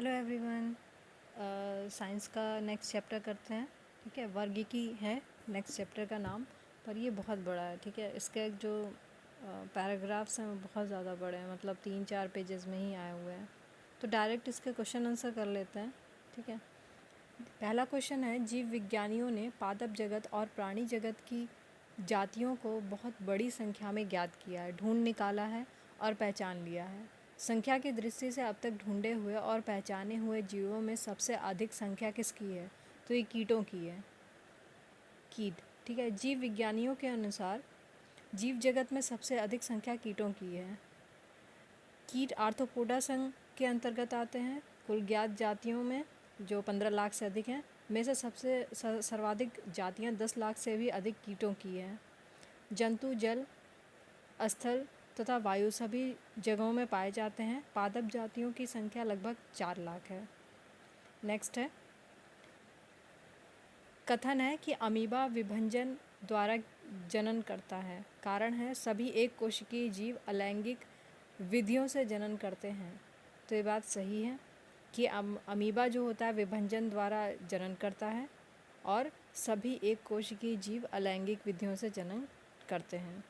Hello everyone. Science का next chapter करते हैं। ठीक है, वर्गीकी है नेक्स्ट चैप्टर का नाम, पर ये बहुत बड़ा है। ठीक है, इसके जो पैराग्राफ्स हैं वो बहुत ज़्यादा बड़े हैं, मतलब 3-4 पेजेस में ही आए हुए हैं। तो डायरेक्ट इसके क्वेश्चन आंसर कर लेते हैं। ठीक है, पहला क्वेश्चन है, जीव विज्ञानियों ने पादप जगत और प्राणी जगत की जातियों को बहुत बड़ी संख्या में ज्ञात किया है, ढूंढ निकाला है और पहचान लिया है। संख्या की दृष्टि से अब तक ढूंढे हुए और पहचाने हुए जीवों में सबसे अधिक संख्या किसकी है? तो ये कीटों की है, कीट। ठीक है, जीव विज्ञानियों के अनुसार जीव जगत में सबसे अधिक संख्या कीटों की है। कीट आर्थ्रोपोडा संघ के अंतर्गत आते हैं। कुल ज्ञात जातियों में जो 15 लाख से अधिक हैं में से सबसे सर्वाधिक जातियां 10 लाख से भी अधिक कीटों की हैं। जंतु जल, स्थल तथा वायु सभी जगहों में पाए जाते हैं। पादप जातियों की संख्या लगभग 4 लाख है। नेक्स्ट है, कथन है कि अमीबा विभंजन द्वारा जनन करता है। कारण है, सभी एक कोशिकीय जीव अलैंगिक विधियों से जनन करते हैं। तो ये बात सही है कि अमीबा जो होता है विभंजन द्वारा जनन करता है और सभी एक कोशिकीय जीव अलैंगिक विधियों से जनन करते हैं।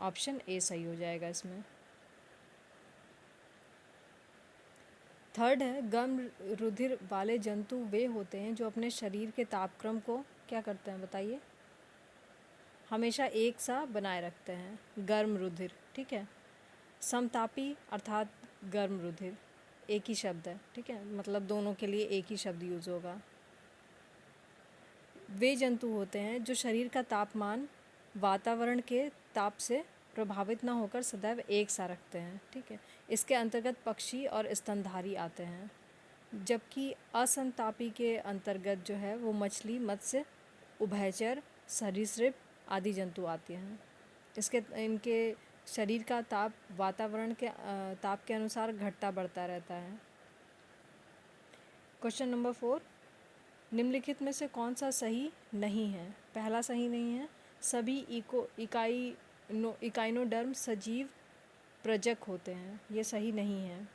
ऑप्शन ए सही हो जाएगा इसमें। थर्ड है, गर्म रुधिर वाले जंतु वे होते हैं जो अपने शरीर के तापक्रम को क्या करते हैं बताइए? हमेशा एक सा बनाए रखते हैं। गर्म रुधिर। ठीक है, समतापी अर्थात गर्म रुधिर एक ही शब्द है। ठीक है, मतलब दोनों के लिए एक ही शब्द यूज़ होगा। वे जंतु होते हैं जो शरीर का तापमान वातावरण के ताप से प्रभावित न होकर सदैव एक सा रखते हैं। ठीक है, इसके अंतर्गत पक्षी और स्तनधारी आते हैं, जबकि असमतापी के अंतर्गत जो है वो मछली, मत्स्य, उभयचर, सरीसृप आदि जंतु आते हैं। इनके शरीर का ताप वातावरण के ताप के अनुसार घटता बढ़ता रहता है। क्वेश्चन नंबर 4, निम्नलिखित में से कौन सा सही नहीं है? पहला सही नहीं है, सभी इकाइनोडर्म सजीव प्रजक होते हैं। ये सही नहीं है।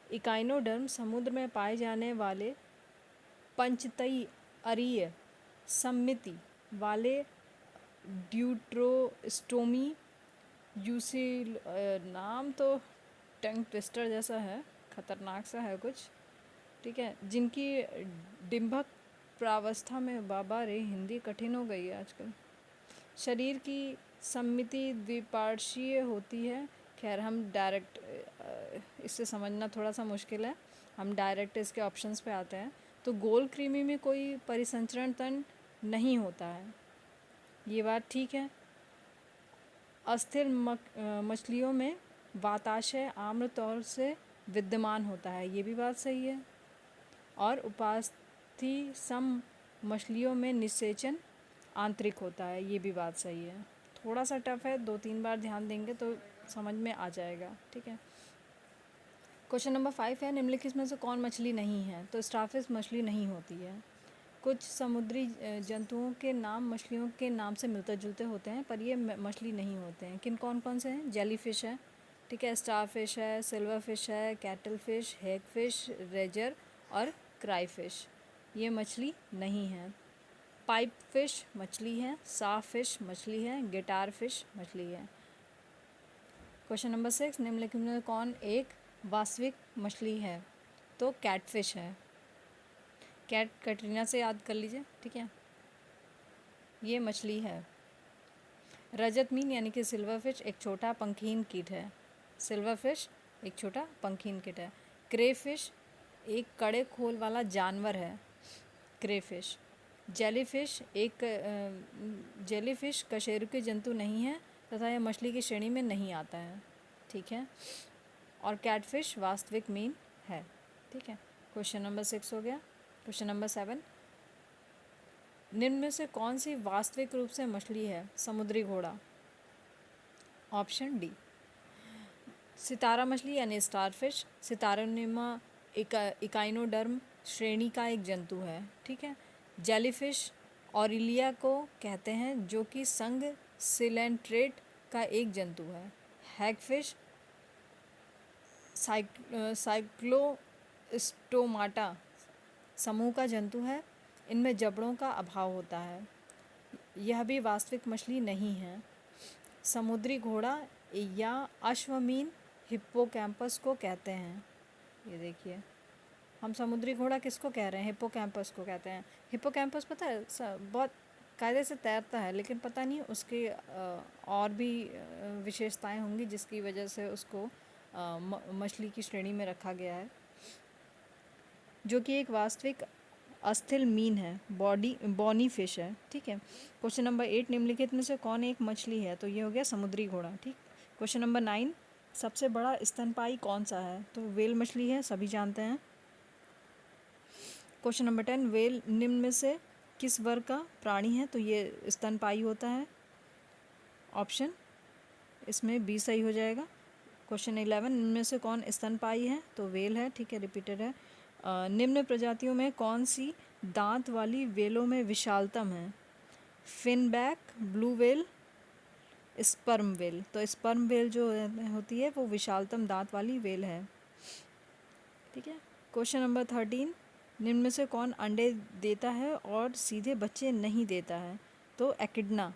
इकाइनोडर्म समुद्र में पाए जाने वाले पंचतई अरीय सममिति वाले ड्यूट्रोस्टोमी यूसिल, नाम तो टंग ट्विस्टर जैसा है, खतरनाक सा है कुछ। ठीक है, जिनकी डिंभक प्रावस्था में, बाबा रे हिंदी कठिन हो गई है आजकल। शरीर की सममिति द्विपार्श्वीय होती है। खैर हम डायरेक्ट इससे समझना थोड़ा सा मुश्किल है, हम डायरेक्ट इसके ऑप्शंस पे आते हैं। तो गोल कृमि में कोई परिसंचरण तंत्र नहीं होता है, ये बात ठीक है। अस्थिर मछलियों में वाताशय आम्ल तौर से विद्यमान होता है, ये भी बात सही है। और उपास्थि सम मछलियों में निषेचन आंतरिक होता है, ये भी बात सही है। थोड़ा सा टफ है, 2-3 बार ध्यान देंगे तो समझ में आ जाएगा। ठीक है, क्वेश्चन नंबर 5 है, निम्नलिखित में से कौन मछली नहीं है? तो स्टारफिश मछली नहीं होती है। कुछ समुद्री जंतुओं के नाम मछलियों के नाम से मिलते जुलते होते हैं, पर ये मछली नहीं होते हैं। कौन कौन से हैं? जेलीफिश है, ठीक है, स्टारफिश है, सिल्वर फिश है, कैटल फिश, हैग फिश, रेजर और क्राईफिश, ये मछली नहीं है। पाइप फिश मछली है, साफ फिश मछली है, गिटार फिश मछली है। क्वेश्चन नंबर 6, निम्नलिखित में कौन एक वास्तविक मछली है? तो कैटफिश है। कैट कैटरीना से याद कर लीजिए। ठीक है, ये मछली है। रजत मीन यानी कि सिल्वर फिश एक छोटा पंखीन कीट है। सिल्वर फिश एक छोटा पंखीन कीट है। क्रेफिश एक कड़े खोल वाला जानवर है। क्रेफिश। जेलीफिश जेलीफिश कशेरुकी जंतु नहीं है तथा यह मछली की श्रेणी में नहीं आता है। ठीक है, और कैटफिश वास्तविक मीन है। ठीक है, क्वेश्चन नंबर 6 हो गया। क्वेश्चन नंबर 7, निम्न में से कौन सी वास्तविक रूप से मछली है? समुद्री घोड़ा। ऑप्शन डी, सितारा मछली यानी स्टारफिश सितारोनिमा इकाइनोडर्म श्रेणी का एक जंतु है। ठीक है, जेलीफिश ऑरिलिया को कहते हैं जो कि संघ सिलेंट्रेट का एक जंतु है। हैगफिश स्टोमाटा समूह का जंतु है। इनमें जबड़ों का अभाव होता है। यह भी वास्तविक मछली नहीं है। समुद्री घोड़ा या अश्वमीन हिप्पोकैम्पस को कहते हैं। ये देखिए, हम समुद्री घोड़ा किसको कह रहे हैं? हिप्पोकैम्पस को कहते हैं। हिप्पोकैम्पस पता है बहुत कायदे से तैरता है, लेकिन पता नहीं उसके और भी विशेषताएं होंगी जिसकी वजह से उसको मछली की श्रेणी में रखा गया है, जो कि एक वास्तविक अस्थिल मीन है, बॉनी फिश है। ठीक है। क्वेश्चन नंबर 8, निम्नलिखित में से कौन एक मछली है? तो ये हो गया समुद्री घोड़ा। ठीक। क्वेश्चन नंबर 9, सबसे बड़ा स्तनपायी कौन सा है? तो व्हेल मछली है, सभी जानते हैं। क्वेश्चन नंबर 10, व्हेल निम्न में से किस वर्ग का प्राणी है? तो ये स्तनपायी होता है। ऑप्शन इसमें बी सही हो जाएगा। क्वेश्चन 11, निम्न में से कौन स्तनपायी है? तो व्हेल है। ठीक है, रिपीटेड है। निम्न प्रजातियों में कौन सी दांत वाली व्हेलों में विशालतम है? फिनबैक, ब्लू व्हेल, स्पर्म व्हेल। तो स्पर्म व्हेल जो होती है वो विशालतम दांत वाली व्हेल है। ठीक है। क्वेश्चन नंबर 13, निम्न में से कौन अंडे देता है और सीधे बच्चे नहीं देता है? तो एकिडना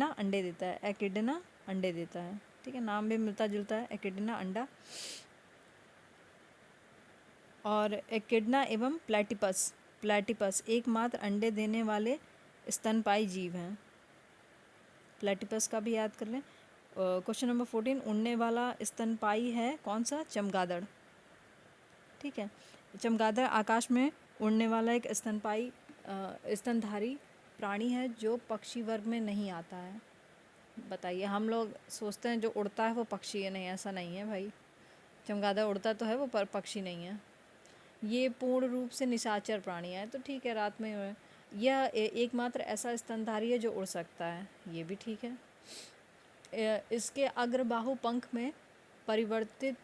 अंडे देता है। एकिडना अंडे देता है। ठीक है, नाम भी मिलता जुलता है, एकिडना अंडा। और एकिडना एवं प्लेटिपस एकमात्र अंडे देने वाले स्तनपायी जीव हैं। प्लेटिपस का भी याद कर लें। क्वेश्चन नंबर 14, उड़ने वाला स्तनपायी है कौन सा? चमगादड़। ठीक है, चमगादड़ आकाश में उड़ने वाला एक स्तनधारी प्राणी है जो पक्षी वर्ग में नहीं आता है। बताइए, हम लोग सोचते हैं जो उड़ता है वो पक्षी है। नहीं, ऐसा नहीं है भाई। चमगादड़ उड़ता तो है, वो पर पक्षी नहीं है। ये पूर्ण रूप से निशाचर प्राणी है। तो ठीक है, रात में यह एकमात्र ऐसा स्तनधारी है जो उड़ सकता है। ये भी ठीक है। इसके अग्रबाहु पंख में परिवर्तित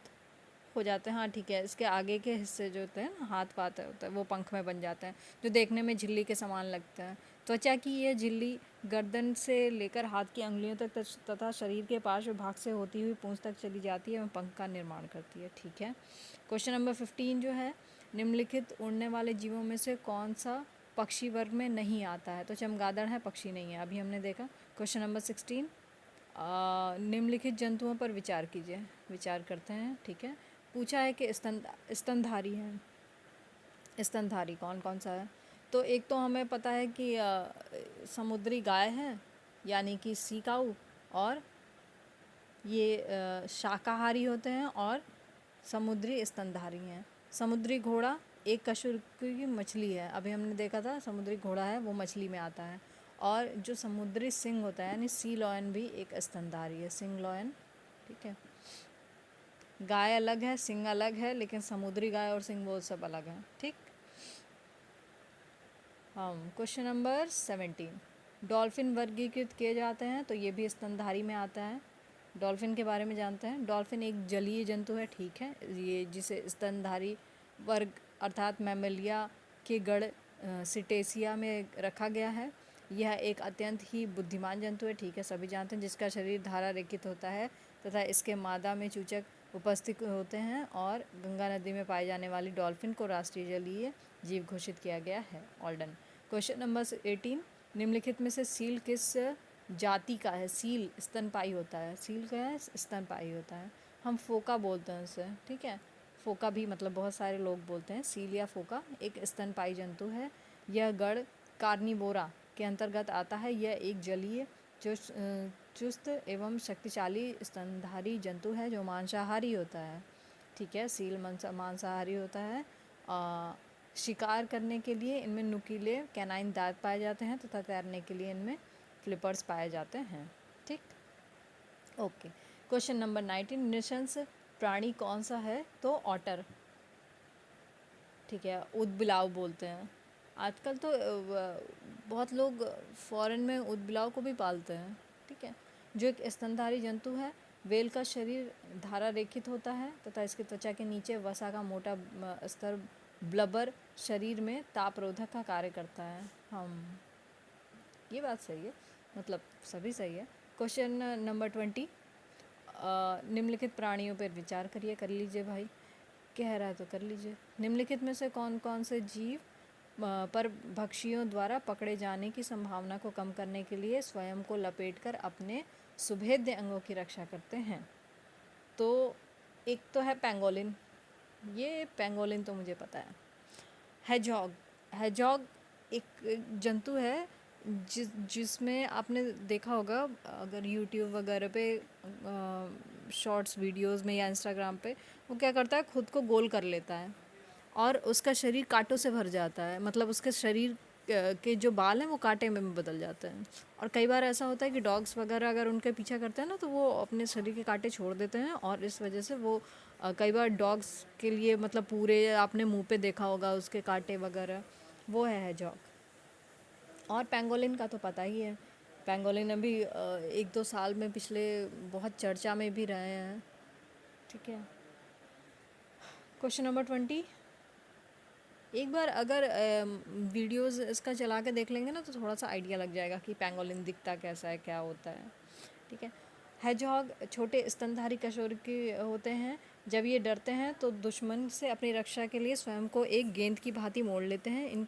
हो जाते हैं। हाँ ठीक है, इसके आगे के हिस्से जो होते हैं ना, हाथ पात होता है, वो पंख में बन जाते हैं, जो देखने में झिल्ली के समान लगते हैं। त्वचा की यह झिल्ली गर्दन से लेकर हाथ की अंगुलियों तक तथा शरीर के पार्श्व भाग से होती हुई पूंछ तक चली जाती है एवं पंख का निर्माण करती है। ठीक है। क्वेश्चन नंबर 15 जो है, निम्नलिखित उड़ने वाले जीवों में से कौन सा पक्षी वर्ग में नहीं आता है? तो चमगादड़ है, पक्षी नहीं है, अभी हमने देखा। क्वेश्चन नंबर 16, निम्नलिखित जंतुओं पर विचार कीजिए। विचार करते हैं। ठीक है। पूछा है कि स्तनधारी हैं। स्तनधारी कौन कौन सा है? तो एक तो हमें पता है कि समुद्री गाय है, यानी कि सी काऊ, और ये शाकाहारी होते हैं और समुद्री स्तनधारी हैं। समुद्री घोड़ा एक कशुरकी की मछली है, अभी हमने देखा था। समुद्री घोड़ा है, वो मछली में आता है। और जो समुद्री सिंह होता है यानी सी लॉयन भी एक स्तनधारी है, सिंह लॉयन। ठीक है। गाय अलग है, सिंह अलग है, लेकिन समुद्री गाय और सिंह वो सब अलग हैं। ठीक। क्वेश्चन नंबर 17, डॉल्फिन वर्गीकृत किए जाते हैं, तो ये भी स्तनधारी में आता है। डॉल्फिन के बारे में जानते हैं। डॉल्फिन एक जलीय जंतु है। ठीक है, ये जिसे स्तनधारी वर्ग अर्थात मैमेलिया के गण सिटेसिया में रखा गया है। यह एक अत्यंत ही बुद्धिमान जंतु है। ठीक है, सभी जानते हैं, जिसका शरीर धारा रेखित होता है तथा इसके मादा में चूचक उपस्थित होते हैं। और गंगा नदी में पाई जाने वाली डॉल्फिन को राष्ट्रीय जलीय जीव घोषित किया गया है। All done. क्वेश्चन नंबर 18, निम्नलिखित में से सील किस जाति का है? सील स्तनपायी होता है। सील क्या है? स्तनपायी होता है। हम फोका बोलते हैं उसे। ठीक है, फोका भी मतलब बहुत सारे लोग बोलते हैं। सील या फोका एक स्तनपायी जंतु है। यह गण कार्निवोरा के अंतर्गत आता है। यह एक जलीय चुस्त एवं शक्तिशाली स्तनधारी जंतु है जो मांसाहारी होता है। ठीक है, सील मांसाहारी होता है। शिकार करने के लिए इनमें नुकीले कैनाइन दांत पाए जाते हैं तथा तैरने के लिए इनमें फ्लिपर्स पाए जाते हैं। ठीक। ओके। क्वेश्चन नंबर 19, नृशंस प्राणी कौन सा है? तो ऑटर। ठीक है, ऊदबिलाव बोलते हैं। आजकल तो बहुत लोग फॉरेन में ऊदबिलाव को भी पालते हैं। ठीक है, जो एक स्तनधारी जंतु है। व्हेल का शरीर धारा रेखित होता है तथा इसकी त्वचा के नीचे वसा का मोटा स्तर ब्लबर शरीर में तापरोधक का कार्य करता है। ये बात सही है, मतलब सभी सही है। क्वेश्चन नंबर 20, निम्नलिखित प्राणियों पर विचार कर लीजिए भाई, कह रहा है तो कर लीजिए। निम्नलिखित में से कौन कौन से जीव पर भक्षियों द्वारा पकड़े जाने की संभावना को कम करने के लिए स्वयं को लपेटकर अपने सुभेद्य अंगों की रक्षा करते हैं? तो एक तो है पेंगोलिन, ये पेंगोलिन तो मुझे पता है। हैजॉग, हैजॉग एक जंतु है जिसमें आपने देखा होगा, अगर यूट्यूब वगैरह पे शॉर्ट्स वीडियोस में या इंस्टाग्राम पे, वो क्या करता है, खुद को गोल कर लेता है और उसका शरीर कांटों से भर जाता है। मतलब उसके शरीर के जो बाल हैं वो कांटे में बदल जाते हैं। और कई बार ऐसा होता है कि डॉग्स वगैरह अगर उनके पीछा करते हैं ना, तो वो अपने शरीर के कांटे छोड़ देते हैं और इस वजह से वो कई बार डॉग्स के लिए, मतलब पूरे आपने मुंह पे देखा होगा उसके कांटे वगैरह, वो है जॉग। और पेंगोलिन का तो पता ही है, पेंगोलिन अभी 1-2 साल में पिछले बहुत चर्चा में भी रहे हैं। ठीक है, क्वेश्चन नंबर 20। एक बार अगर वीडियोस इसका चला के देख लेंगे ना, तो थोड़ा सा आइडिया लग जाएगा कि पेंगोलिन दिखता कैसा है, क्या होता है। ठीक है, हैजहॉग छोटे स्तनधारी कशोर के होते हैं। जब ये डरते हैं तो दुश्मन से अपनी रक्षा के लिए स्वयं को एक गेंद की भांति मोड़ लेते हैं,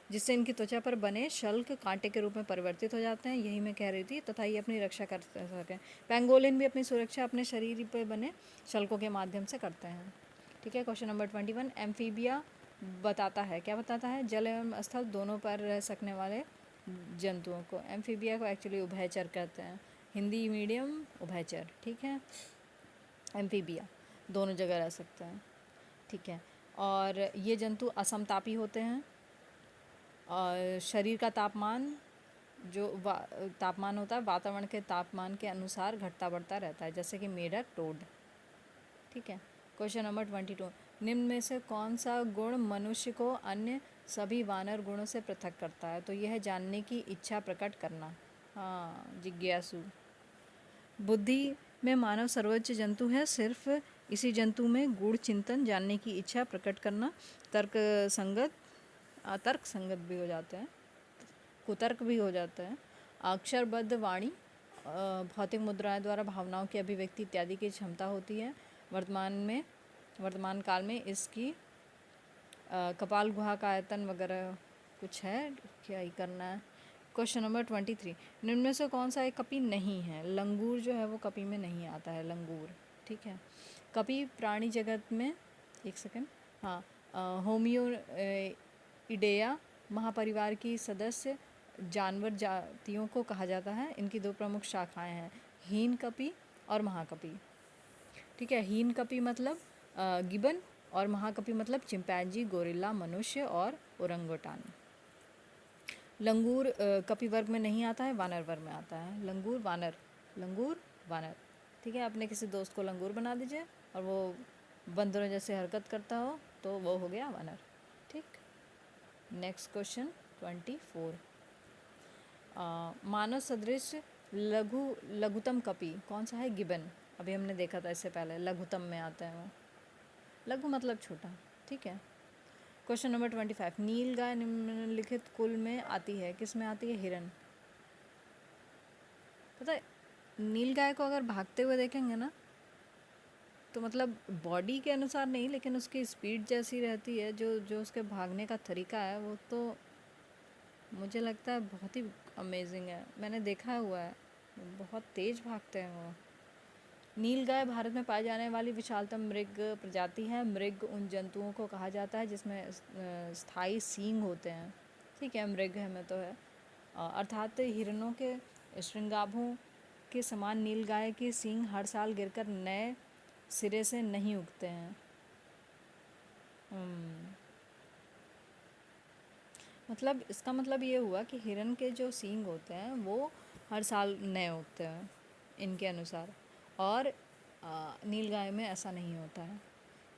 जिससे इनकी त्वचा पर बने शल्क कांटे के रूप में परिवर्तित हो जाते हैं। यही मैं कह रही थी, तथा ये अपनी रक्षा कर सकें। पेंगोलिन भी अपनी सुरक्षा अपने शरीर पर बने शल्कों के माध्यम से करते हैं। ठीक है, क्वेश्चन नंबर 21। एम्फीबिया बताता है, क्या बताता है? जल एवं स्थल दोनों पर रह सकने वाले जंतुओं को एम्फीबिया को एक्चुअली उभयचर कहते हैं। हिंदी मीडियम उभयचर। ठीक है, एम्फीबिया दोनों जगह रह सकते हैं। ठीक है, और ये जंतु असमतापी होते हैं और शरीर का तापमान जो तापमान होता है वातावरण के तापमान के अनुसार घटता बढ़ता रहता है, जैसे कि मेढक, टोड। ठीक है, क्वेश्चन नंबर 22। निम्न में से कौन सा गुण मनुष्य को अन्य सभी वानर गुणों से पृथक करता है? तो यह है जानने की इच्छा प्रकट करना। हाँ, जिज्ञासु। बुद्धि में मानव सर्वोच्च जंतु है। सिर्फ इसी जंतु में गूढ़ चिंतन, जानने की इच्छा प्रकट करना, तर्क संगत भी हो जाते हैं, कुतर्क भी हो जाता है, अक्षरबद्ध वाणी, भौतिक मुद्राएं द्वारा भावनाओं की अभिव्यक्ति इत्यादि की क्षमता होती है। वर्तमान काल में इसकी कपाल गुहा का आयतन वगैरह कुछ है, क्या ही करना है। Question number 23। निम्न में से कौन सा एक कपी नहीं है? लंगूर जो है वो कपी में नहीं आता है, लंगूर। ठीक है, कपी प्राणी जगत में, एक सेकेंड, हाँ, होमियो इडेया महापरिवार की सदस्य जानवर जातियों को कहा जाता है। इनकी 2 प्रमुख शाखाएं हैं, हीन कपी और महाकपी। ठीक है, हीन कपी मतलब गिबन और महाकपी मतलब चिंपैंजी, गोरिल्ला, मनुष्य और ओरंगुटान। लंगूर कपी वर्ग में नहीं आता है, वानर वर्ग में आता है। लंगूर वानर, लंगूर वानर। ठीक है, अपने किसी दोस्त को लंगूर बना दीजिए और वो बंदरों जैसे हरकत करता हो तो वो हो गया वानर। ठीक, नेक्स्ट क्वेश्चन 24। मानव सदृश लघुतम कपी कौन सा है? गिबन। अभी हमने देखा था इससे पहले, लघुतम में आता है वो, लघु मतलब छोटा। ठीक है, क्वेश्चन नंबर 25। नील गाय निम्नलिखित कुल में आती है, किस में आती है? हिरन। पता है, नील गाय को अगर भागते हुए देखेंगे ना, तो मतलब बॉडी के अनुसार नहीं, लेकिन उसकी स्पीड जैसी रहती है, जो जो उसके भागने का तरीका है, वो तो मुझे लगता है बहुत ही अमेजिंग है। मैंने देखा हुआ है, बहुत तेज़ भागते हैं वो। नील गाय भारत में पाई जाने वाली विशालतम मृग प्रजाति है। मृग उन जंतुओं को कहा जाता है जिसमें स्थायी सींग होते हैं। ठीक है, मृग है में तो है, अर्थात हिरणों के श्रृंगाभों के समान नील गाय के सींग हर साल गिरकर नए सिरे से नहीं उगते हैं। मतलब इसका मतलब ये हुआ कि हिरन के जो सींग होते हैं वो हर साल नए उगते हैं इनके अनुसार, और नीलगाय में ऐसा नहीं होता है।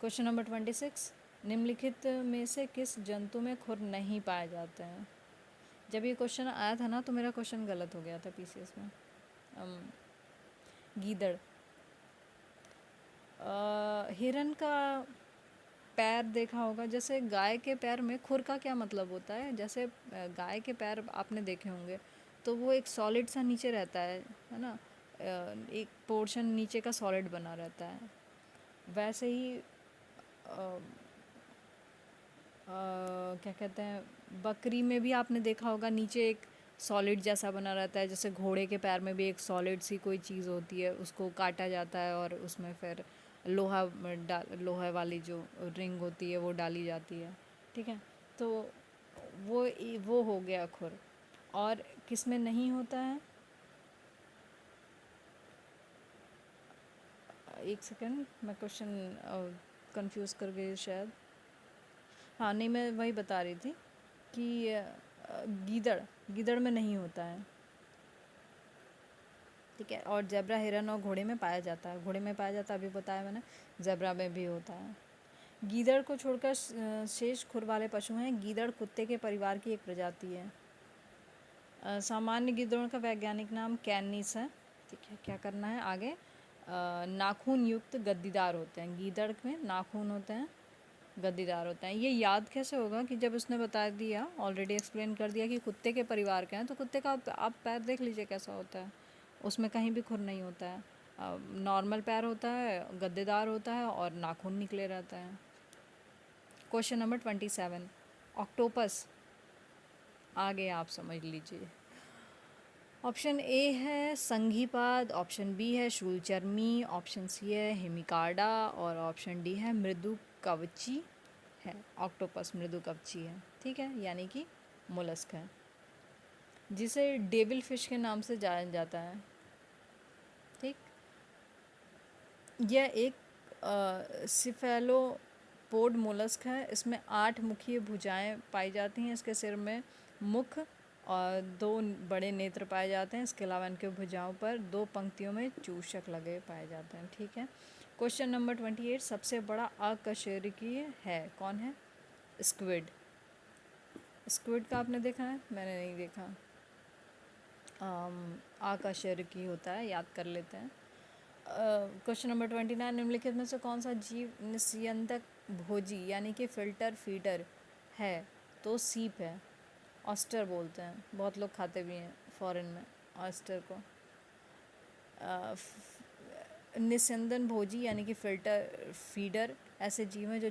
Question number 26। निम्नलिखित में से किस जंतु में खुर नहीं पाए जाते हैं? जब ये क्वेश्चन आया था ना, तो मेरा क्वेश्चन गलत हो गया था पीसीएस में। गीदड़। हिरन का पैर देखा होगा, जैसे गाय के पैर में खुर का क्या मतलब होता है? जैसे गाय के पैर आपने देखे होंगे तो वो एक सॉलिड सा नीचे रहता है ना, एक पोर्शन नीचे का सॉलिड बना रहता है। वैसे ही क्या कहते हैं, बकरी में भी आपने देखा होगा नीचे एक सॉलिड जैसा बना रहता है, जैसे घोड़े के पैर में भी एक सॉलिड सी कोई चीज़ होती है, उसको काटा जाता है और उसमें फिर लोहा वाली जो रिंग होती है वो डाली जाती है, ठीक है। तो वो हो गया खुर। और किस में नहीं होता है, एक सेकंड, मैं क्वेश्चन कंफ्यूज कर गई शायद। हाँ नहीं, मैं वही बता रही थी कि गीदड़ गीदड़ में नहीं होता है, ठीक है। और ज़ेब्रा हिरन और घोड़े में पाया जाता है, घोड़े में पाया जाता है, अभी बताया मैंने, ज़ेब्रा में भी होता है। गीदड़ को छोड़कर शेष खुर वाले पशु हैं। गीदड़ कुत्ते के परिवार की एक प्रजाति है। सामान्य गीदड़ों का वैज्ञानिक नाम कैनिस है, ठीक है। क्या करना है आगे, नाखून युक्त गद्दीदार होते हैं, गीदड़ में नाखून होते हैं, गद्दीदार होते हैं। ये याद कैसे होगा कि जब उसने बता दिया, ऑलरेडी एक्सप्लेन कर दिया कि कुत्ते के परिवार के हैं, तो कुत्ते का आप पैर देख लीजिए कैसा होता है, उसमें कहीं भी खुर नहीं होता है, नॉर्मल पैर होता है, गद्देदार होता है और नाखून निकले रहता है। क्वेश्चन नंबर 27, ऑक्टोपस, आगे आप समझ लीजिए। ऑप्शन ए है संघीपाद, ऑप्शन बी है शूलचर्मी, ऑप्शन सी है हेमिकार्डा और ऑप्शन डी है मृदु कवची है। ऑक्टोपस मृदु कवची है, ठीक है, यानी कि मोलस्क है, जिसे डेविल फिश के नाम से जाना जाता है, ठीक। यह एक सिफेलोपोड मोलस्क है। इसमें 8 मुखीय भुजाएं पाई जाती हैं। इसके सिर में मुख और 2 बड़े नेत्र पाए जाते हैं। इसके अलावा इनके भुजाओं पर 2 पंक्तियों में चूषक लगे पाए जाते हैं, ठीक है। क्वेश्चन नंबर 28, सबसे बड़ा अकशेरुकीय है कौन है? स्क्विड। स्क्विड का आपने देखा है? मैंने नहीं देखा। अकशेरुकीय होता है, याद कर लेते हैं। क्वेश्चन नंबर 29, निम्नलिखित में से कौन सा जीव निस्यंदक भोजी यानी कि फिल्टर फीडर है? तो सीप है, ऑस्टर बोलते हैं, बहुत लोग खाते भी हैं फॉरेन में ऑस्टर को। निस्यंदन भोजी यानी कि फिल्टर फीडर ऐसे जीव हैं जो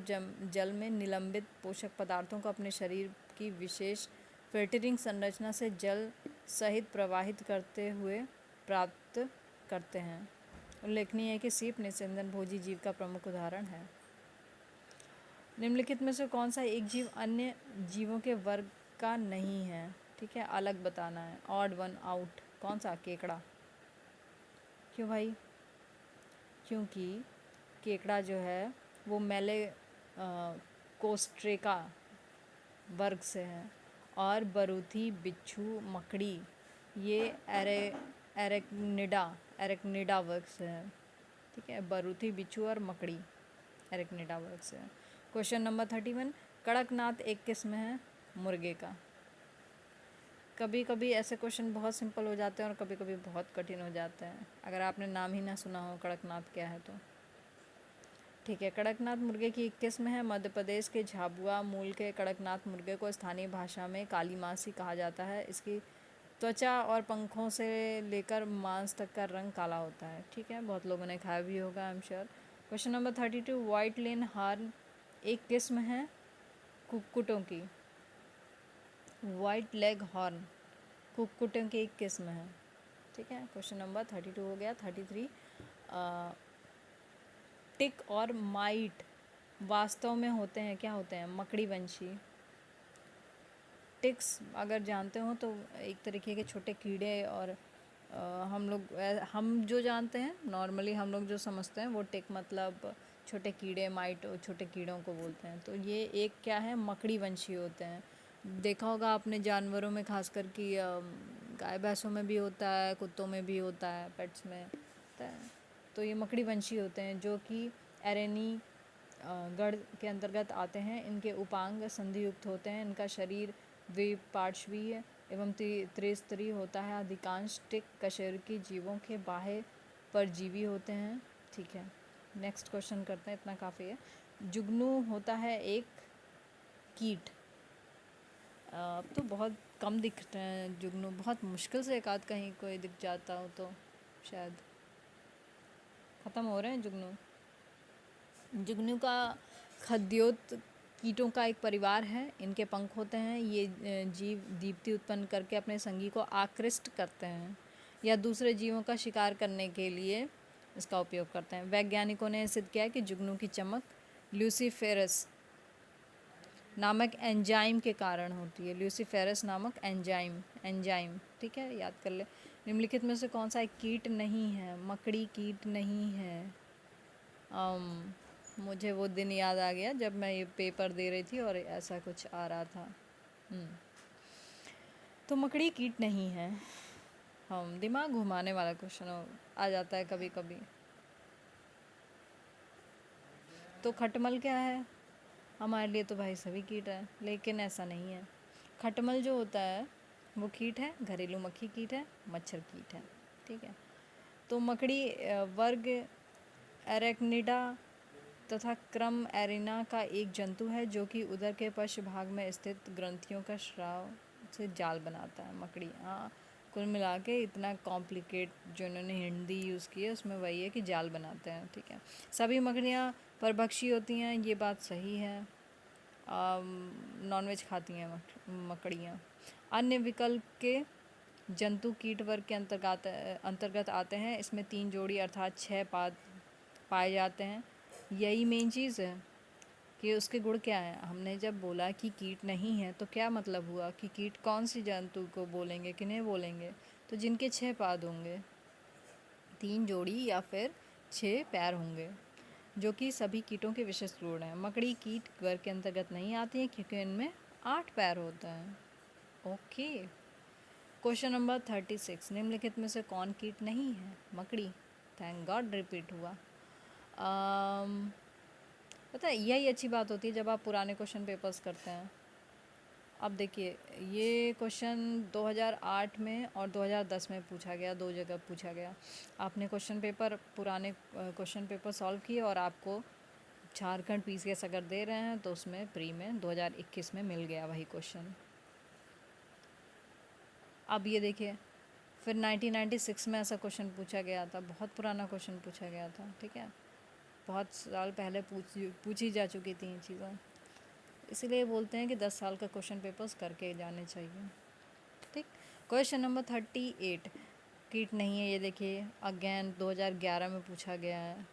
जल में निलंबित पोषक पदार्थों को अपने शरीर की विशेष फिल्टरिंग संरचना से जल सहित प्रवाहित करते हुए प्राप्त करते हैं। उल्लेखनीय है कि सीप निस्यंदन भोजी जीव का प्रमुख उदाहरण है। निम्नलिखित में से कौन सा एक जीव अन्य जीवों के वर्ग का नहीं है? ठीक है, अलग बताना है, ऑड वन आउट। कौन सा? केकड़ा। क्यों भाई? क्योंकि केकड़ा जो है वो मेले कोस्ट्रेका वर्ग से है और बरूथी, बिच्छू, मकड़ी ये एरेक्निडा वर्ग से है, ठीक है। बरूथी, बिच्छू और मकड़ी एरेक्निडा वर्ग से है। क्वेश्चन नंबर 31, कड़कनाथ एक किस्म है मुर्गे का। कभी कभी ऐसे क्वेश्चन बहुत सिंपल हो जाते हैं और कभी कभी बहुत कठिन हो जाते हैं, अगर आपने नाम ही ना सुना हो कड़कनाथ क्या है तो। ठीक है, कड़कनाथ मुर्गे की एक किस्म है। मध्य प्रदेश के झाबुआ मूल के कड़कनाथ मुर्गे को स्थानीय भाषा में काली मासी कहा जाता है। इसकी त्वचा और पंखों से लेकर मांस तक का रंग काला होता है, ठीक है। बहुत लोगों ने खाया भी होगा, I am sure. Question number 32, white lane horn एक किस्म है कुक्कुटों की। वाइट लेग हॉर्न कुक्कुटों की एक किस्म है, ठीक है। क्वेश्चन नंबर 32 हो गया। 33, टिक और माइट वास्तव में होते हैं, क्या होते हैं? मकड़ी वंशी। टिक्स अगर जानते हो तो एक तरीके के छोटे कीड़े, और हम जो जानते हैं नॉर्मली, हम लोग जो समझते हैं वो टिक मतलब छोटे कीड़े, माइट छोटे कीड़ों को बोलते हैं। तो ये एक क्या है? मकड़ी वंशी होते हैं। देखा होगा आपने जानवरों में, खासकर कि गाय भैंसों में भी होता है, कुत्तों में भी होता है, पेट्स में होता है। तो ये मकड़ी वंशी होते हैं जो कि एरेनी गढ़ के अंतर्गत आते हैं। इनके उपांग संधियुक्त होते हैं। इनका शरीर द्विपार्श्वीय एवं त्रिस्तरीय होता है। अधिकांश टिक कशेरुकी जीवों के बाह्य परजीवी होते हैं, ठीक है। नेक्स्ट क्वेश्चन करते हैं, इतना काफ़ी है। जुगनू होता है एक कीट। अब तो बहुत कम दिखते हैं जुगनू, बहुत मुश्किल से एक आध कहीं कोई दिख जाता हो तो शायद ख़त्म हो रहे हैं जुगनू। जुगनू का खद्योत कीटों का एक परिवार है। इनके पंख होते हैं। ये जीव दीप्ति उत्पन्न करके अपने संगी को आकृष्ट करते हैं या दूसरे जीवों का शिकार करने के लिए इसका उपयोग करते हैं। वैज्ञानिकों ने सिद्ध किया है कि जुगनू की चमक ल्यूसीफेरस नामक एंजाइम के कारण होती है। ल्यूसीफेरस नामक एंजाइम, ठीक है, याद कर ले। निम्नलिखित में से कौन सा एक कीट नहीं है? मकड़ी कीट नहीं है। मुझे वो दिन याद आ गया जब मैं ये पेपर दे रही थी और ऐसा कुछ आ रहा था। तो मकड़ी कीट नहीं है। हम दिमाग घुमाने वाला क्वेश्चन आ जाता है कभी कभी। तो खटमल क्या है? हमारे लिए तो भाई सभी कीट है, लेकिन ऐसा नहीं है। खटमल जो होता है वो कीट है, घरेलू मक्खी कीट है, मच्छर कीट है, ठीक है। तो मकड़ी वर्ग एरेक्निडा तथा क्रम एरिना का एक जंतु है जो कि उदर के पश्च भाग में स्थित ग्रंथियों का स्राव से जाल बनाता है। मकड़ी, हाँ, कुल मिला के इतना कॉम्प्लिकेट जो इन्होंने हिंदी यूज़ की है उसमें वही है कि जाल बनाते हैं, ठीक है। सभी मकड़ियाँ परभक्षी होती हैं, ये बात सही है। नॉनवेज खाती हैं मकड़ियाँ। अन्य विकल्प के जंतु कीट वर्ग के अंतर्गत आते हैं। इसमें 3 जोड़ी अर्थात 6 पाद पाए जाते हैं। यही मेन चीज़ है कि उसके गुण क्या हैं। हमने जब बोला कि कीट नहीं है तो क्या मतलब हुआ कि कीट कौन सी जंतु को बोलेंगे, किन्हें बोलेंगे? तो जिनके 6 पाद होंगे, 3 जोड़ी या फिर 6 पैर होंगे, जो कि सभी कीटों के विशिष्ट गुण हैं। मकड़ी कीट वर्ग के अंतर्गत नहीं आती है क्योंकि इनमें 8 पैर होते हैं। ओके। क्वेश्चन नंबर 36, निम्नलिखित में से कौन कीट नहीं है? मकड़ी। थैंक गॉड रिपीट हुआ। पता है यही अच्छी बात होती है जब आप पुराने क्वेश्चन पेपर्स करते हैं। अब देखिए, ये क्वेश्चन 2008 में और 2010 में पूछा गया, 2 जगह पूछा गया। आपने क्वेश्चन पेपर पुराने क्वेश्चन पेपर सॉल्व किए और आपको झारखंड PCS अगर दे रहे हैं तो उसमें प्री में 2021 में मिल गया वही क्वेश्चन। अब ये देखिए, फिर 1996 में ऐसा क्वेश्चन पूछा गया था, बहुत पुराना क्वेश्चन पूछा गया था, ठीक है, बहुत साल पहले पूछी जा चुकी थी ये चीज़ें। इसीलिए बोलते हैं कि 10 साल का क्वेश्चन पेपर्स करके जाने चाहिए, ठीक। क्वेश्चन नंबर 38, कीट नहीं है, ये देखिए अगेन 2011 में पूछा गया है,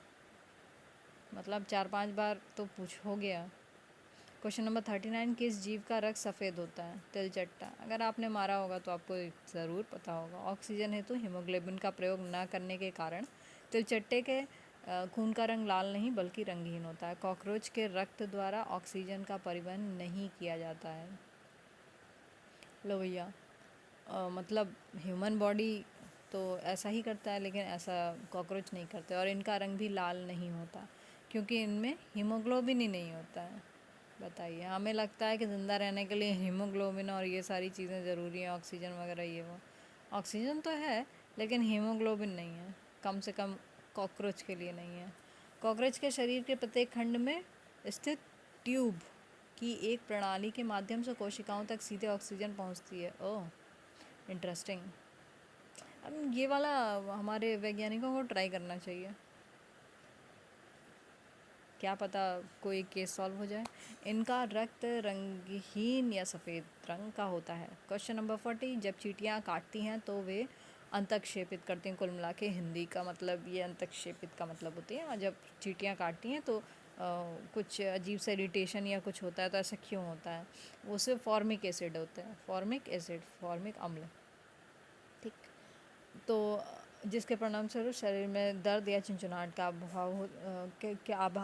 मतलब 4-5 बार तो पूछ हो गया। क्वेश्चन नंबर 39, किस जीव का रक्त सफ़ेद होता है? तिलचट्टा। अगर आपने मारा होगा तो आपको ज़रूर पता होगा। ऑक्सीजन हेतु हीमोग्लोबिन का प्रयोग न करने के कारण तिलचट्टे के खून का रंग लाल नहीं बल्कि रंगहीन होता है। कॉकरोच के रक्त द्वारा ऑक्सीजन का परिवहन नहीं किया जाता है। लो भैया, मतलब ह्यूमन बॉडी तो ऐसा ही करता है, लेकिन ऐसा कॉकरोच नहीं करते। और इनका रंग भी लाल नहीं होता क्योंकि इनमें हीमोग्लोबिन ही नहीं होता है। बताइए, हमें लगता है कि ज़िंदा रहने के लिए हीमोग्लोबिन और ये सारी चीज़ें ज़रूरी हैं, ऑक्सीजन वगैरह ये वो। ऑक्सीजन तो है लेकिन हीमोग्लोबिन नहीं है, कम से कम कॉकरोच के लिए नहीं है। कॉकरोच के शरीर के प्रत्येक खंड में स्थित ट्यूब की एक प्रणाली के माध्यम से कोशिकाओं तक सीधे ऑक्सीजन पहुंचती है। ओह, इंटरेस्टिंग। अब ये वाला हमारे वैज्ञानिकों को ट्राई करना चाहिए, क्या पता कोई केस सॉल्व हो जाए। इनका रक्त रंगहीन या सफ़ेद रंग का होता है। क्वेश्चन नंबर 40, जब चींटियाँ काटती हैं तो वे अंतक्षेपित करती हैं। कुल मिला के हिंदी का मतलब ये अंतक्षेपित का मतलब होती है। और जब चींटियाँ काटती हैं तो कुछ अजीब सा इरिटेशन या कुछ होता है, तो ऐसा क्यों होता है? वो सिर्फ फॉर्मिक एसिड होता है, फॉर्मिक एसिड, फॉर्मिक अम्ल, ठीक। तो जिसके परिणामस्वरूप शरीर में दर्द या चिंचिनाहट का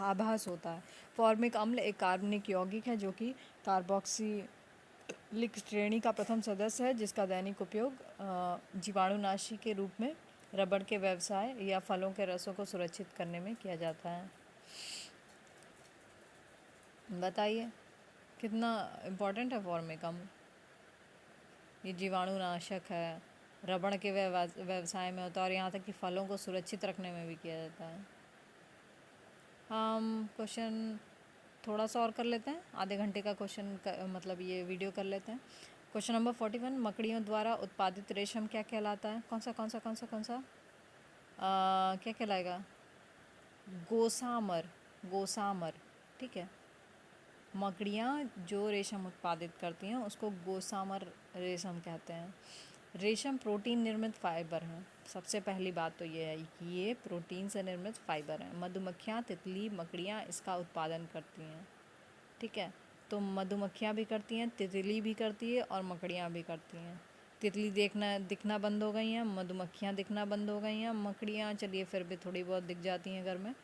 आभास होता है। फॉर्मिक अम्ल एक कार्बनिक यौगिक है जो कि कार्बोक्सिलिक श्रेणी का प्रथम सदस्य है, जिसका दैनिक उपयोग जीवाणुनाशी के रूप में रबड़ के व्यवसाय या फलों के रसों को सुरक्षित करने में किया जाता है। बताइए कितना इम्पोर्टेंट है फॉर्मिक अम्ल। ये जीवाणुनाशक है, रबड़ के व्यवसाय में होता है और यहाँ तक कि फलों को सुरक्षित रखने में भी किया जाता है। हम क्वेश्चन थोड़ा सा और कर लेते हैं, आधे घंटे का क्वेश्चन मतलब ये वीडियो कर लेते हैं। क्वेश्चन नंबर 41, मकड़ियों द्वारा उत्पादित रेशम क्या कहलाता है? कौन सा कौन सा कौन सा कौन सा क्या कहलाएगा? गोसामर, गोसामर, ठीक है। मकड़ियाँ जो रेशम उत्पादित करती हैं उसको गोसामर रेशम कहते हैं। रेशम प्रोटीन निर्मित फाइबर है। सबसे पहली बात तो ये है कि ये प्रोटीन से निर्मित फाइबर है। मधुमक्खियाँ, तितली, मकड़ियाँ इसका उत्पादन करती हैं। ठीक है, तो मधुमक्खियाँ भी करती हैं, तितली भी करती है और मकड़ियाँ भी करती हैं। तितली दिखना बंद हो गई हैं, मधुमक्खियाँ दिखना बंद हो गई हैं। मकड़ियाँ चलिए फिर भी थोड़ी बहुत दिख जाती हैं घर में,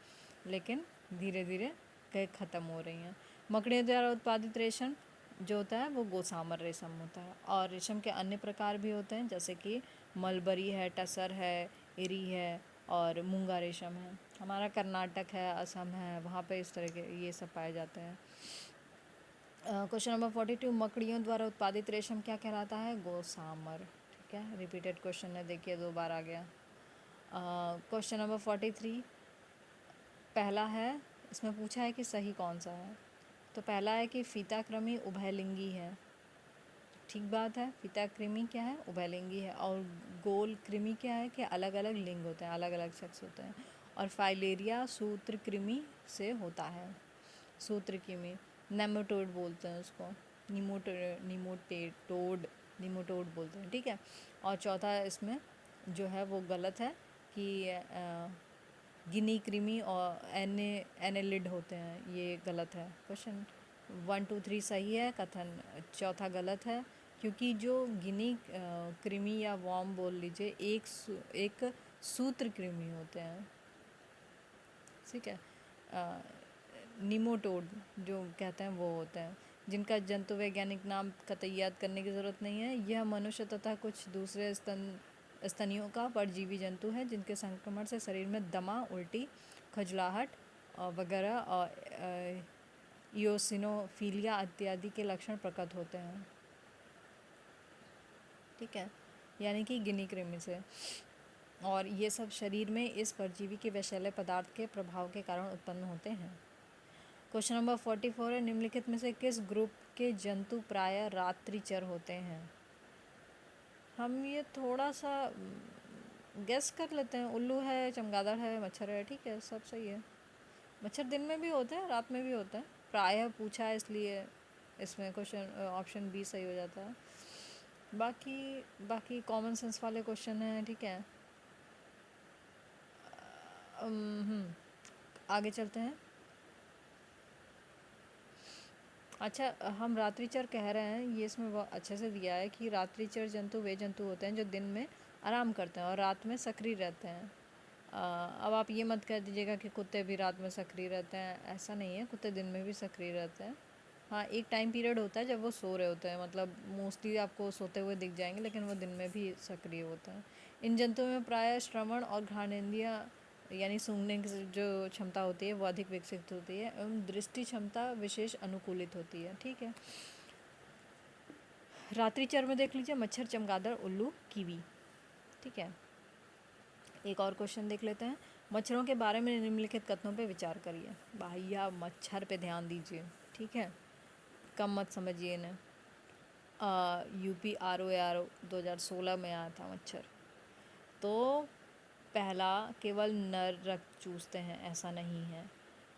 लेकिन धीरे धीरे कहीं ख़त्म हो रही हैं। मकड़ियों द्वारा उत्पादित रेशम जो होता है वो गोसामर रेशम होता है। और रेशम के अन्य प्रकार भी होते हैं, जैसे कि मलबरी है, टसर है, इरी है और मूंगा रेशम है। हमारा कर्नाटक है, असम है, वहाँ पे इस तरह के ये सब पाए जाते हैं। क्वेश्चन नंबर 42, मकड़ियों द्वारा उत्पादित रेशम क्या कहलाता है? गोसामर। ठीक है, रिपीटेड क्वेश्चन है, देखिए 2 बार आ गया। क्वेश्चन नंबर 43, पहला है, इसमें पूछा है कि सही कौन सा है। तो पहला है कि फीताकृमि उभयलिंगी है। ठीक बात है, फीताकृमि क्या है? उभयलिंगी है। और गोल कृमि क्या है कि अलग अलग लिंग होते हैं, अलग अलग सेक्स होते हैं। और फाइलेरिया सूत्रकृमि से होता है। सूत्रकृमि नेमेटोड बोलते हैं उसको, निमोटोड बोलते हैं। ठीक है, और चौथा इसमें जो है वो गलत है कि गिनी कृमि और एनेलिड होते हैं, ये गलत है। क्वेश्चन 1 2 3 सही है, कथन चौथा गलत है, क्योंकि जो गिनी कृमि या वॉर्म बोल लीजिए एक सूत्र कृमि होते हैं। ठीक है, निमोटोड जो कहते हैं वो होते हैं, जिनका जंतु वैज्ञानिक नाम कतई याद करने की ज़रूरत नहीं है। यह मनुष्य तथा कुछ दूसरे स्तनियों का परजीवी जंतु है, जिनके संक्रमण से शरीर में दमा, उल्टी, खजुलाहट वगैरह और इयोसिनोफिलिया इत्यादि के लक्षण प्रकट होते हैं। ठीक है, यानी कि गिनी कृमि से। और ये सब शरीर में इस परजीवी के विषैले पदार्थ के प्रभाव के कारण उत्पन्न होते हैं। क्वेश्चन नंबर 44 है, निम्नलिखित में से किस ग्रुप के जंतु प्रायः रात्रिचर होते हैं? हम ये थोड़ा सा गेस कर लेते हैं। उल्लू है, चमगादड़ है, मच्छर है। ठीक है, सब सही है। मच्छर दिन में भी होते हैं, रात में भी होते हैं। प्रायः पूछा है इसलिए इसमें क्वेश्चन ऑप्शन बी सही हो जाता है। बाकी कॉमन सेंस वाले क्वेश्चन हैं। ठीक है, आगे चलते हैं। अच्छा, हम रात्रिचर कह रहे हैं, ये इसमें बहुत अच्छे से दिया है कि रात्रिचर जंतु वे जंतु होते हैं जो दिन में आराम करते हैं और रात में सक्रिय रहते हैं। अब आप ये मत कह दीजिएगा कि कुत्ते भी रात में सक्रिय रहते हैं, ऐसा नहीं है, कुत्ते दिन में भी सक्रिय रहते हैं। हाँ, एक टाइम पीरियड होता है जब वो सो रहे होते हैं, मतलब मोस्टली आपको सोते हुए दिख जाएंगे, लेकिन वो दिन में भी सक्रिय होते हैं। इन जंतुओं में प्रायः श्रवण और घ्राणेंद्रियाँ यानी सूंघने की जो क्षमता होती है वो अधिक विकसित होती है, एवं दृष्टि क्षमता विशेष अनुकूलित होती है। ठीक है, रात्रिचर में देख लीजिए मच्छर, चमगादड़, उल्लू, कीवी। ठीक है, एक और क्वेश्चन देख लेते हैं। मच्छरों के बारे में निम्नलिखित कथनों पे विचार करिए। भैया मच्छर पे ध्यान दीजिए, ठीक है, कम मत समझिए इन्हें। यूपी ROAR 2016 में आया था मच्छर। तो पहला, केवल नर रक्त चूसते हैं, ऐसा नहीं है।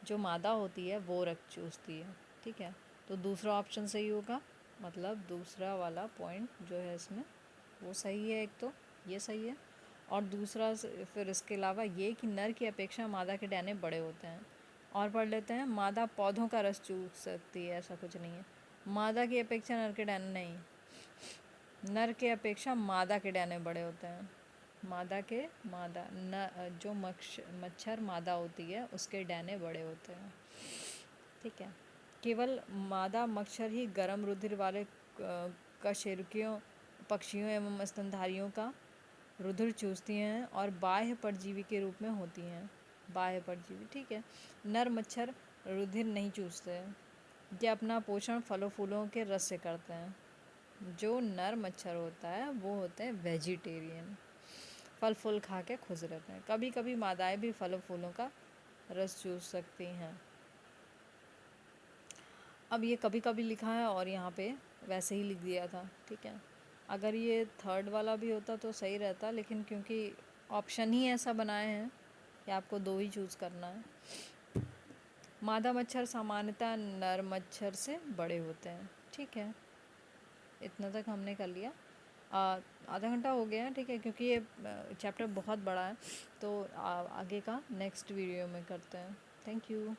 जो मादा होती है वो रक्त चूसती है। ठीक है, तो दूसरा ऑप्शन सही होगा, मतलब दूसरा वाला पॉइंट जो है इसमें वो सही है। एक तो ये सही है, और दूसरा फिर इसके अलावा ये कि नर की अपेक्षा मादा के डैने बड़े होते हैं। और पढ़ लेते हैं, मादा पौधों का रस चूस सकती है, ऐसा कुछ नहीं है। मादा की अपेक्षा नर के डैने नहीं, नर के अपेक्षा मादा के डैने बड़े होते हैं। मादा न जो मच्छर मादा होती है उसके डैने बड़े होते हैं। ठीक है, केवल मादा मच्छर ही गर्म रुधिर वाले कशेरुकियों, पक्षियों एवं स्तनधारियों का रुधिर चूसती हैं और बाह्य परजीवी के रूप में होती हैं। बाह्य परजीवी। ठीक है, नर मच्छर रुधिर नहीं चूसते हैं, ये अपना पोषण फलों फूलों के रस से करते हैं। जो नर मच्छर होता है वो होते हैं वेजिटेरियन, फल फूल खा के खुश रहते हैं। कभी कभी मादाएं भी फलों फूलों का रस चूस सकती हैं। अब ये कभी कभी लिखा है और यहाँ पे वैसे ही लिख दिया था। ठीक है, अगर ये थर्ड वाला भी होता तो सही रहता, लेकिन क्योंकि ऑप्शन ही ऐसा बनाए हैं कि आपको 2 ही चूज़ करना है, मादा मच्छर सामान्यतः नर मच्छर से बड़े होते हैं। ठीक है, इतना तक हमने कर लिया। आधा घंटा हो गया है, ठीक है, क्योंकि ये चैप्टर बहुत बड़ा है, तो आगे का नेक्स्ट वीडियो में करते हैं। Thank you.